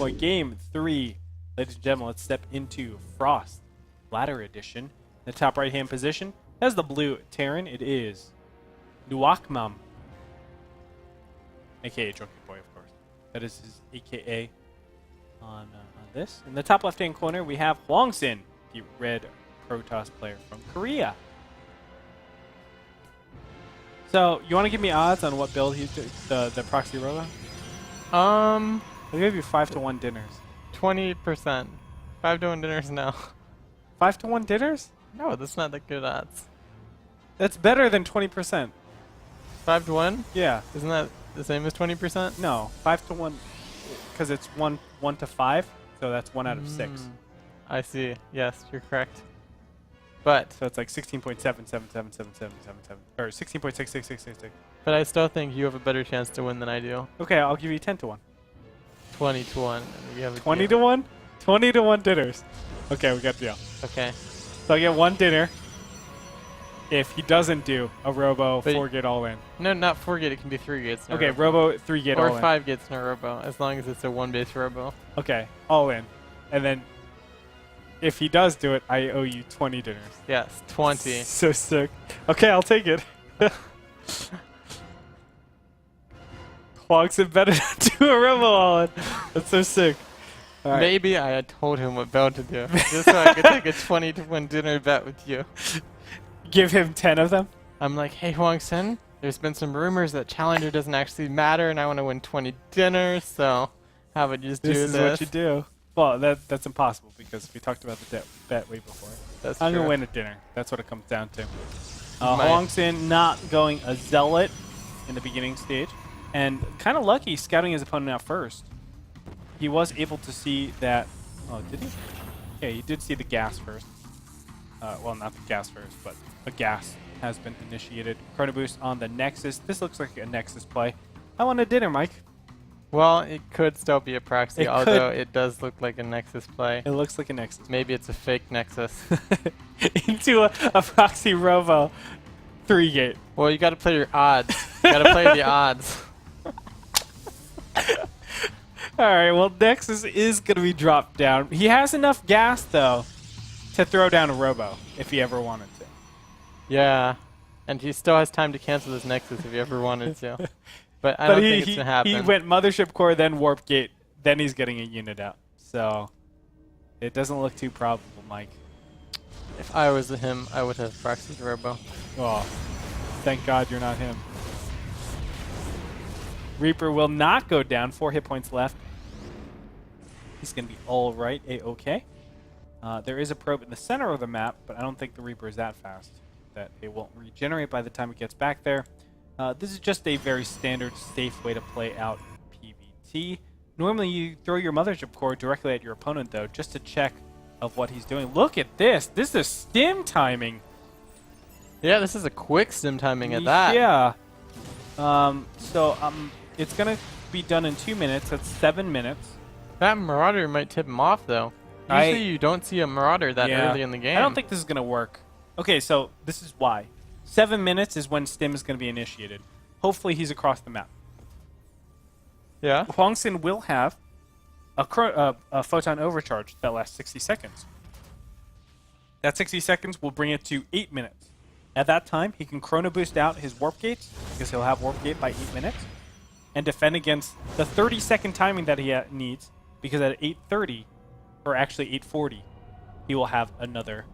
Drunkenboi Game 3. Ladies and gentlemen, let's step into Frost Ladder Edition. In the top right-hand position has the blue Terran. It is Nuakmam, a.k.a. Drunkenboi, of course. That is his a.k.a. on this. In the top left-hand corner, we have Hwangsin, the red Protoss player from Korea. So, you want to give me odds on what build he's doing, the proxy robo? I'll give you 5-to-1 dinners. 20%. 5-to-1 dinners now. 5-to-1 dinners? No, that's not that good odds. That's better than 20%. 5-to-1? Yeah. Isn't that the same as 20%? No, 5-to-1, because it's 1 to 5, so that's 1 out of 6. I see. Yes, you're correct. But So it's like 16.77777777, or 16.66666. but I still think you have a better chance to win than I do. Okay, I'll give you 10-to-1. 20-to-1. You have a 20-to-1? 20-to-1 dinners. Okay, we got the deal. Okay. So I get 1 dinner if he doesn't do a robo But 4-gate all-in. No, not 4 gate. It can be 3 gates. In a Okay, robo. robo 3-gate Or all-in. 5 gates in a robo, as long as it's a 1-base robo. Okay, all-in. And then if he does do it, I owe you 20 dinners. Yes, 20. So sick. Okay, I'll take it. Hwangsin better not do a robo all-in. That's so sick. All right. Maybe I had told him what Bell to do, just so I could take a 20-to-1 dinner bet with you. Give him 10 of them? I'm like, hey Hwangsin, there's been some rumors that Challenger doesn't actually matter, and I want to win 20 dinners, so how about you just do this? This is what you do. Well, that's impossible because we talked about the bet way before. That's I'm true. going to win at dinner. That's what it comes down to. Hwangsin not going a zealot in the beginning stage. And kind of lucky scouting his opponent out first. He was able to see that... Oh, did he? Yeah, he did see the gas first. Well, not the gas first, but a gas has been initiated. Chrono Boost on the Nexus. This looks like a Nexus play. I want a dinner, Mike. Well, it could still be a proxy, It although could. it does look like a Nexus play. It looks like a Nexus. Maybe it's a fake Nexus. Into a proxy robo 3-gate. Well, you got to play your odds. You got to play the odds. Alright, well, Nexus is going to be dropped down. He has enough gas, though, to throw down a robo if he ever wanted to. Yeah, and he still has time to cancel this Nexus if he ever wanted to. But I don't think it's going to happen. He went Mothership Core, then Warp Gate, then he's getting a unit out. So, it doesn't look too probable, Mike. If I was him, I would have proxied Robo. Oh, thank God you're not him. Reaper will not go down. 4 hit points left. He's going to be all right, A-okay. There is a probe in the center of the map, but I don't think the Reaper is that fast that it won't regenerate by the time it gets back there. This is just a very standard, safe way to play out PvT. Normally, you throw your Mothership Core directly at your opponent, though, just to check of what he's doing. Look at this. This is stim timing. Yeah, this is a quick stim timing at that. Yeah. It's going to be done in 2 minutes. That's 7 minutes. That Marauder might tip him off, though. Usually you don't see a Marauder that early in the game. I don't think this is going to work. Okay, so this is why. 7 minutes is when stim is going to be initiated. Hopefully he's across the map. Yeah? Hwangsin will have a photon overcharge that lasts 60 seconds. That 60 seconds will bring it to 8 minutes. At that time, he can chrono boost out his warp gates, because he'll have warp gate by 8 minutes, and defend against the 30-second timing that he needs, because at 8:30, or actually 8:40, he will have another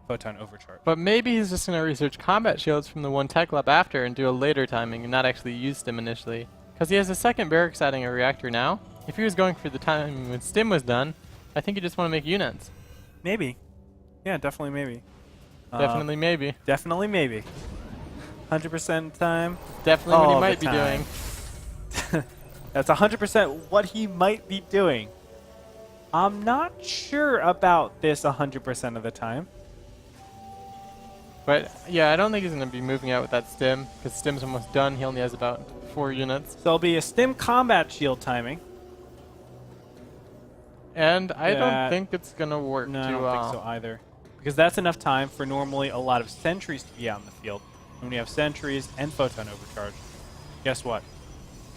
photon overcharge. But maybe he's just going to research combat shields from the one tech lab after and do a later timing and not actually use stim initially. Because he has a second barracks adding a reactor now. If he was going for the time when stim was done, I think you just want to make units. Maybe. Yeah, definitely maybe. Definitely maybe. Definitely maybe. 100% time. Definitely what he all might the be time. doing. That's 100% what he might be doing. I'm not sure about this 100% of the time. But yeah, I don't think he's going to be moving out with that stim, because stim's almost done. He only has about 4 units. So there'll be a stim combat shield timing. And I don't think it's going to work No, I too don't well. think so either. Because that's enough time for normally a lot of sentries to be out in the field. And when you have sentries and photon overcharge, guess what?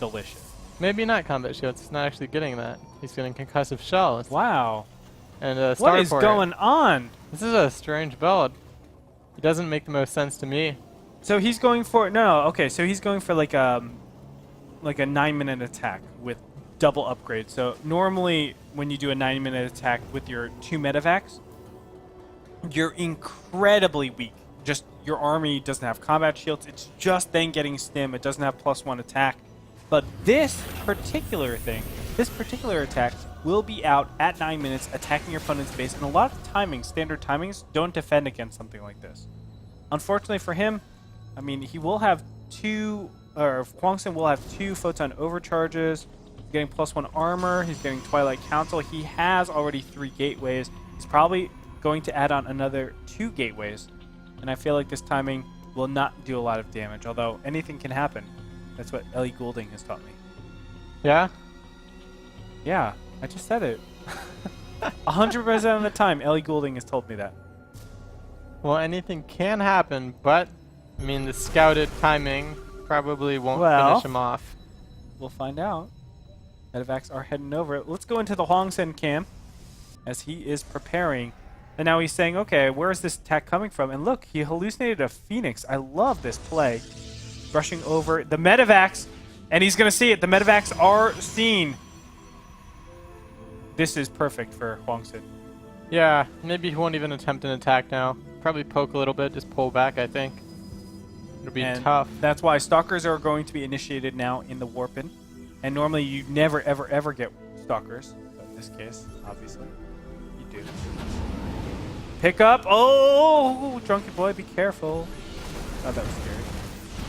Delicious. Maybe not combat shields. He's not actually getting that. He's getting concussive shells. Wow. And a What is starport. going on? This is a strange build. It doesn't make the most sense to me. So he's going for no. Okay, so he's going for like a 9-minute attack with double upgrade. So normally when you do a 9-minute attack with your 2 medevacs, you're incredibly weak. Just your army doesn't have combat shields. It's just then getting stim. It doesn't have +1 attack. But this particular attack will be out at 9 minutes, attacking your opponent's base. And a lot of timings, standard timings, don't defend against something like this. Unfortunately for him, I mean, he will have Hwangsin will have 2 photon overcharges. He's getting +1 armor. He's getting Twilight Council. He has already 3 gateways. He's probably going to add on another 2 gateways. And I feel like this timing will not do a lot of damage, although anything can happen. That's what Ellie Goulding has taught me. Yeah? Yeah, I just said it. 100% of the time, Ellie Goulding has told me that. Well, anything can happen, but, I mean, the scouted timing probably won't finish him off. We'll find out. Medevacs are heading over. Let's go into the Hwangsin camp as he is preparing. And now he's saying, okay, where is this attack coming from? And look, he hallucinated a phoenix. I love this play. Brushing over the medevacs, and he's going to see it. The medevacs are seen. This is perfect for Hwangsin. Yeah, maybe he won't even attempt an attack now. Probably poke a little bit, just pull back, I think. It'll be tough. That's why Stalkers are going to be initiated now in the Warpin. And normally you never, ever, ever get Stalkers. But in this case, obviously, you do. Pick up. Oh, Drunkenboi, be careful. Oh, that was scary.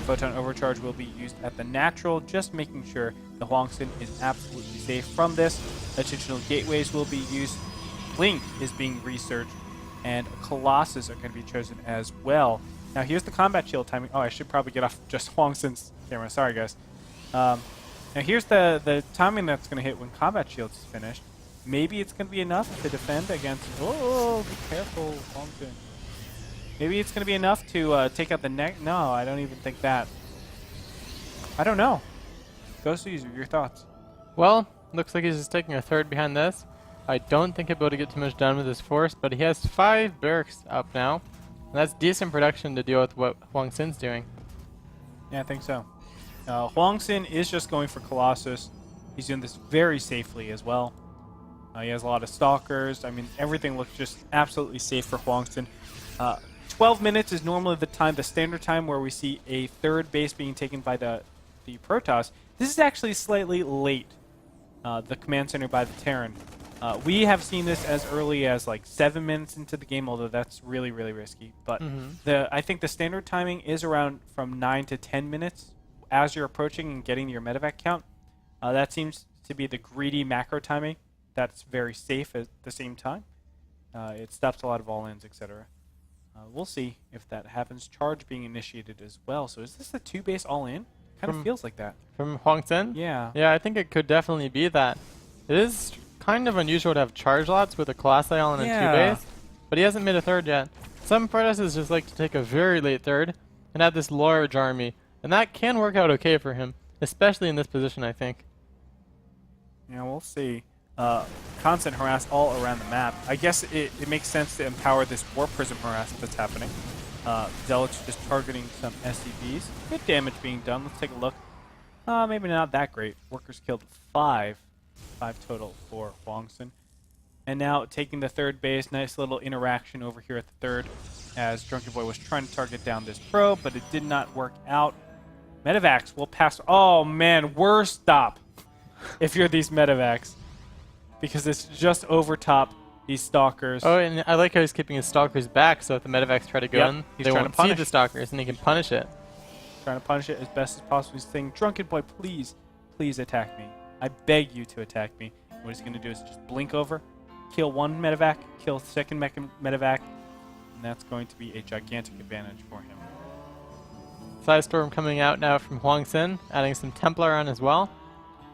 Photon Overcharge will be used at the natural, just making sure the Hwangsin is absolutely safe from this. Additional gateways will be used. Blink is being researched, and Colossus are going to be chosen as well. Now here's the combat shield timing. Oh, I should probably get off just Hwangsin's camera. Sorry, guys. Now here's the timing that's going to hit when combat shields is finished. Maybe it's going to be enough to defend against... Oh, be careful, Hwangsin. Maybe it's going to be enough to take out the neck. No, I don't even think that. I don't know. Ghost User, your thoughts? Well, looks like he's just taking a third behind this. I don't think he'll be able to get too much done with his force, but he has 5 barracks up now. And that's decent production to deal with what Hwangsin's doing. Yeah, I think so. Hwangsin is just going for Colossus. He's doing this very safely as well. He has a lot of Stalkers. I mean, everything looks just absolutely safe for Hwangsin. 12 minutes is normally the standard time where we see a third base being taken by the Protoss. This is actually slightly late, the command center by the Terran. We have seen this as early as like 7 minutes into the game, although that's really, really risky. But I think the standard timing is around from 9 to 10 minutes as you're approaching and getting your medevac count. That seems to be the greedy macro timing. That's very safe at the same time. It stops a lot of all-ins, etc. We'll see if that happens. Charge being initiated as well. So is this a 2-base all-in? Kind of feels like that. From Hwangsin? Yeah. Yeah, I think it could definitely be that. It is kind of unusual to have charge lots with a Colossi all in a 2-base, but he hasn't made a third yet. Some Protosses just like to take a very late third and have this large army, and that can work out okay for him, especially in this position, I think. Yeah, we'll see. Constant harass all around the map. I guess it makes sense to empower this Warp Prism harass that's happening. Zealots just targeting some SCVs. Good damage being done. Let's take a look. Maybe not that great. Workers killed 5 total for Hwangsin. And now taking the third base. Nice little interaction over here at the third as Drunkenboi was trying to target down this probe, but it did not work out. Medevacs will pass. Oh, man. Worst stop if you're these Medevacs. Because it's just over top these Stalkers. Oh, and I like how he's keeping his Stalkers back, so if the Medevacs try to go in, they won't see the Stalkers, and he can punish it. Trying to punish it as best as possible. He's saying, Drunkenboi, please, please attack me. I beg you to attack me. What he's going to do is just blink over, kill one Medevac, kill the second Medevac, and that's going to be a gigantic advantage for him. Sidestorm coming out now from Hwangsin, adding some Templar on as well.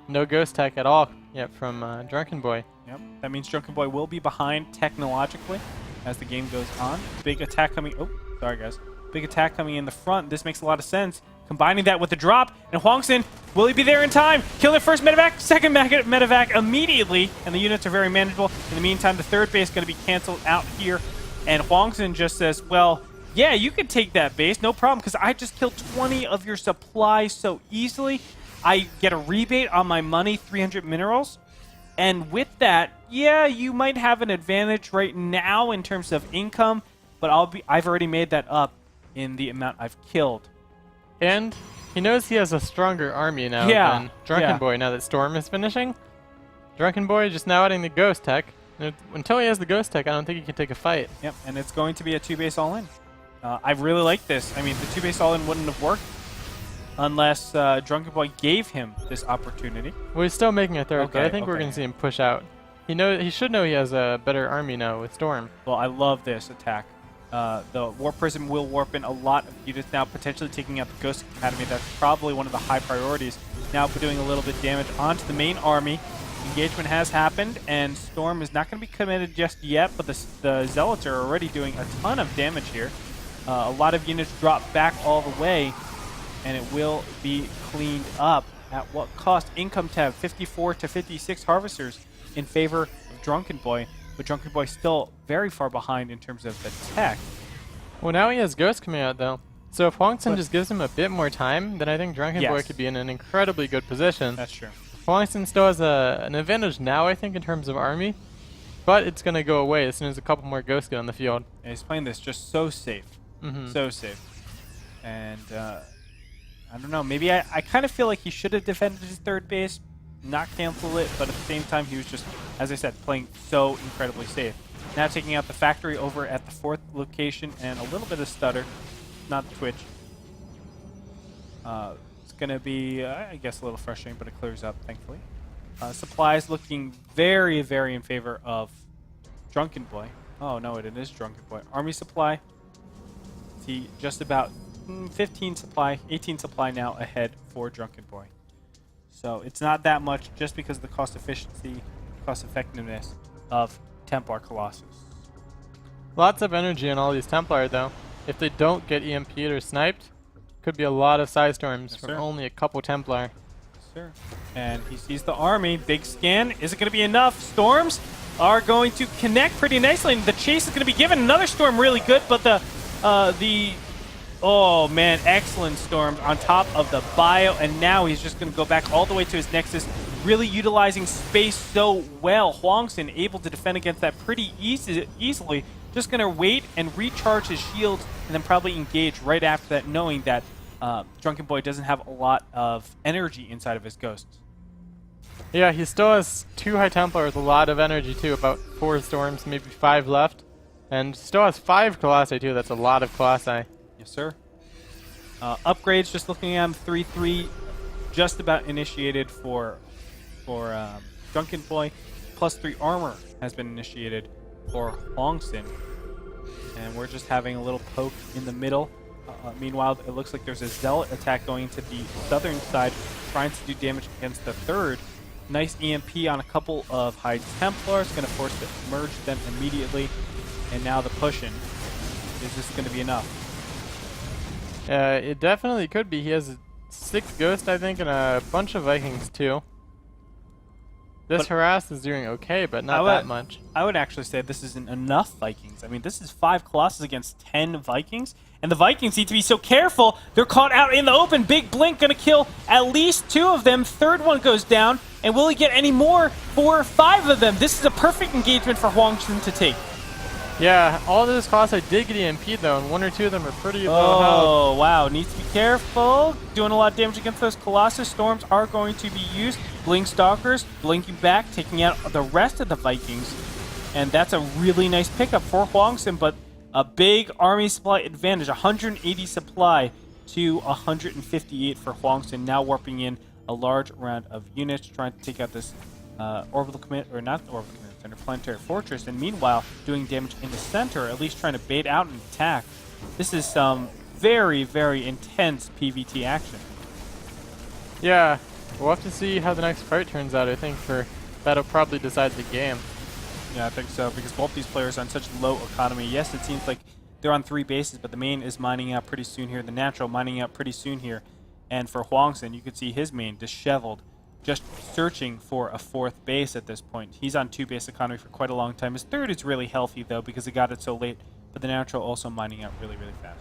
No Ghost Tech at all yet from Drunkenboi. Yep, that means Drunkenboi will be behind technologically as the game goes on. Big attack coming... Oh, sorry guys. Big attack coming in the front. This makes a lot of sense. Combining that with the drop, and Hwangsin, will he be there in time? Kill the first medevac, second medevac immediately, and the units are very manageable. In the meantime, the third base is going to be canceled out here, and Hwangsin just says, well, yeah, you can take that base, no problem, because I just killed 20 of your supplies so easily. I get a rebate on my money, 300 minerals, and with that, yeah, you might have an advantage right now in terms of income, but I've already made that up in the amount I've killed. And he knows he has a stronger army now than Drunkenboi now that Storm is finishing. Drunkenboi just now adding the Ghost Tech. Until he has the Ghost Tech, I don't think he can take a fight. Yep, and it's going to be a 2-base all-in. I really like this. I mean, the 2-base all-in wouldn't have worked unless Drunkenboi gave him this opportunity. Well, he's still making a third, but I think we're going to see him push out. He should know he has a better army now with Storm. Well, I love this attack. The Warp Prism will warp in a lot of units now, potentially taking out the Ghost Academy. That's probably one of the high priorities. Now doing a little bit of damage onto the main army. Engagement has happened, and Storm is not going to be committed just yet, but the Zealots are already doing a ton of damage here. A lot of units drop back all the way, and it will be cleaned up. At what cost? Income tab, 54 to 56 Harvesters in favor of Drunkenboi. But Drunkenboi still very far behind in terms of the tech. Well, now he has Ghost coming out, though. So if Hwangsin just gives him a bit more time, then I think Drunkenboi could be in an incredibly good position. That's true. Hwangsin still has an advantage now, I think, in terms of army. But it's going to go away as soon as a couple more Ghosts get on the field. And he's playing this just so safe. So safe. And I don't know. Maybe I kind of feel like he should have defended his third base, not cancel it, but at the same time he was just, as I said, playing so incredibly safe. Now taking out the factory over at the 4th location, and a little bit of stutter, not Twitch. It's going to be, I guess, a little frustrating, but it clears up, thankfully. Supplies looking very, very in favor of Drunkenboi. Oh, no, it is Drunkenboi. Army supply, see, just about 15 supply, 18 supply now ahead for Drunkenboi. So it's not that much just because of the cost efficiency, cost effectiveness of Templar Colossus. Lots of energy on all these Templar, though. If they don't get EMP'd or sniped, could be a lot of Side Storms from only a couple Templar. Yes, sir. And he sees the army. Big scan. Is it going to be enough? Storms are going to connect pretty nicely. And the chase is going to be given. Another storm really good, but oh man, excellent storm on top of the bio, and now he's just going to go back all the way to his Nexus, really utilizing space so well. Hwangsin able to defend against that pretty easily. Just going to wait and recharge his shields, and then probably engage right after that, knowing that Drunkenboi doesn't have a lot of energy inside of his ghosts. Yeah, he still has 2 High Templar with a lot of energy too, about 4 storms, maybe 5 left. And still has 5 Colossi too, that's a lot of Colossi. Yes, sir. Upgrades, just looking at them, 3-3, just about initiated for Drunkenboi. +3 armor has been initiated for Hwangsin. And we're just having a little poke in the middle. Meanwhile, it looks like there's a Zealot attack going to the southern side, trying to do damage against the 3rd. Nice EMP on a couple of High Templars, going to force to merge them immediately. And now the push-in. Is this going to be enough? It definitely could be. He has 6 Ghosts, I think, and a bunch of Vikings too. This harass is doing okay, but not that much. I would actually say this isn't enough Vikings. I mean, this is 5 Colossus against 10 Vikings, and the Vikings need to be so careful. They're caught out in the open. Big Blink going to kill at least 2 of them. 3rd one goes down, and will he get any more for 5 of them? This is a perfect engagement for Hwangsin to take. Yeah, all of those Colossi did get EMP'd though, and 1 or 2 of them are pretty low health. Oh, wow. Needs to be careful. Doing a lot of damage against those Colossus. Storms are going to be used. Blink Stalkers, blinking back, taking out the rest of the Vikings. And that's a really nice pickup for Hwangsin, but a big army supply advantage. 180 supply to 158 for Hwangsin. Now warping in a large round of units, trying to take out this orbital commit, or not orbital commit, Interplanetary Fortress, and meanwhile doing damage in the center, or at least trying to bait out an attack. This is some very, very intense PvT action. Yeah, we'll have to see how the next fight turns out. I think that'll probably decide the game. Yeah, I think so, because both these players are on such low economy. Yes, it seems like they're on 3 bases, but the main is mining out pretty soon here. The natural mining out pretty soon here. And for Hwangsin, you could see his main disheveled, just searching for a 4th base at this point. He's on 2 base economy for quite a long time. His 3rd is really healthy, though, because he got it so late. But the natural also mining out really, really fast.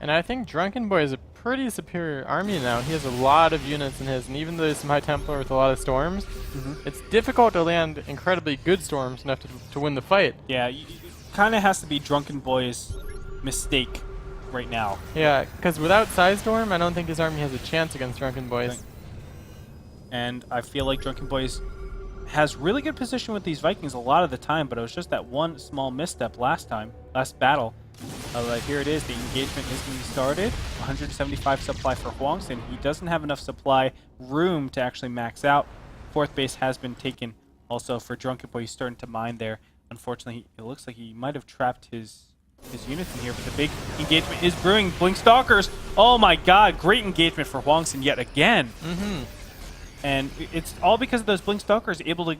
And I think Drunkenboi is a pretty superior army now. He has a lot of units in his, and even though there's some High Templar with a lot of storms, it's difficult to land incredibly good storms enough to win the fight. Yeah, it kind of has to be Drunkenboi's mistake right now. Yeah, because without Size Storm, I don't think his army has a chance against Drunkenboi's. And I feel like Drunkenboi's has really good position with these Vikings a lot of the time, but it was just that one small misstep last battle. Here it is. The engagement is going to be started. 175 supply for Hwangsin. He doesn't have enough supply room to actually max out. 4th base has been taken also for Drunkenboi. He's starting to mine there. Unfortunately, it looks like he might have trapped his units in here, but the big engagement is brewing. Blink Stalkers. Oh my god, great engagement for Hwangsin yet again. And it's all because of those Blink Stalkers able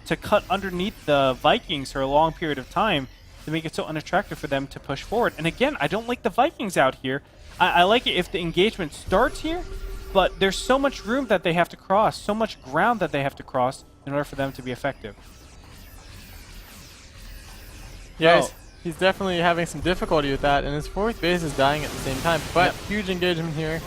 to cut underneath the Vikings for a long period of time to make it so unattractive for them to push forward. And again, I don't like the Vikings out here. I like it if the engagement starts here, but there's so much room that they have to cross, so much ground that they have to cross in order for them to be effective. Yeah, he's definitely having some difficulty with that, and his 4th base is dying at the same time. But huge engagement here.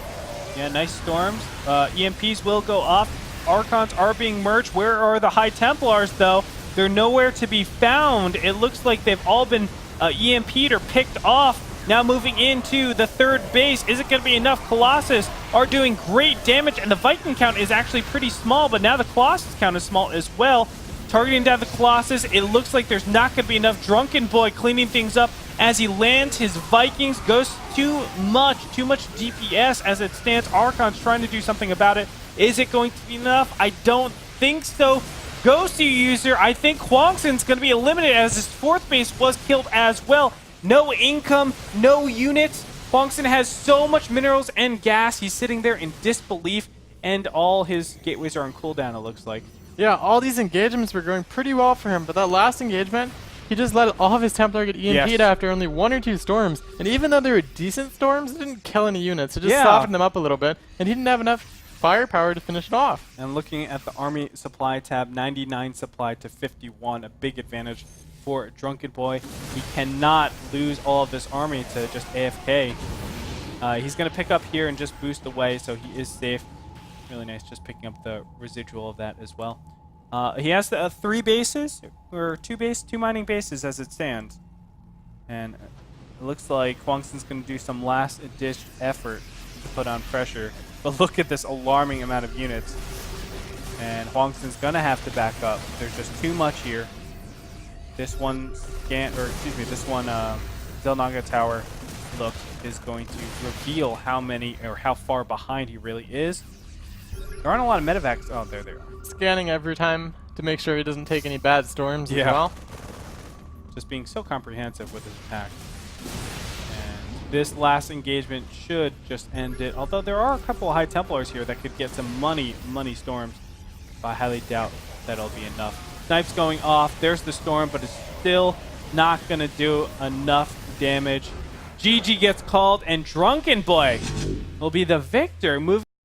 Yeah, nice storms. EMPs will go off. Archons are being merged. Where are the High Templars, though? They're nowhere to be found. It looks like they've all been EMP'd or picked off. Now moving into the 3rd base. Is it going to be enough? Colossus are doing great damage, and the Viking count is actually pretty small, but now the Colossus count is small as well. Targeting down the Colossus, it looks like there's not going to be enough. Drunkenboi cleaning things up as he lands his Vikings. Goes too much DPS as it stands. Archon's trying to do something about it. Is it going to be enough? I don't think so. Ghosty user, I think Hwangsin's going to be eliminated as his 4th base was killed as well. No income, no units. Hwangsin has so much minerals and gas. He's sitting there in disbelief, and all his gateways are on cooldown, it looks like. Yeah, all these engagements were going pretty well for him, but that last engagement, he just let all of his Templar get EMP'd after only 1 or 2 storms. And even though they were decent storms, it didn't kill any units. It just softened them up a little bit, and he didn't have enough firepower to finish it off. And looking at the army supply tab, 99 supply to 51, a big advantage for Drunkenboi. He cannot lose all of this army to just AFK. He's going to pick up here and just boost away, so he is safe. Really nice, just picking up the residual of that as well. He has 3 bases, or 2 mining bases as it stands. And it looks like Hwangsin's going to do some last-ditch effort to put on pressure. But look at this alarming amount of units. And Hwangsin's going to have to back up. There's just too much here. This one Zelnaga Tower look is going to reveal how many or how far behind he really is. There aren't a lot of medevacs. Oh, there they are. Scanning every time to make sure he doesn't take any bad storms as well. Just being so comprehensive with his attack. And this last engagement should just end it. Although there are a couple of High Templars here that could get some money storms. But I highly doubt that'll be enough. Snipes going off. There's the storm, but it's still not going to do enough damage. GG gets called, and Drunkenboi will be the victor. Moving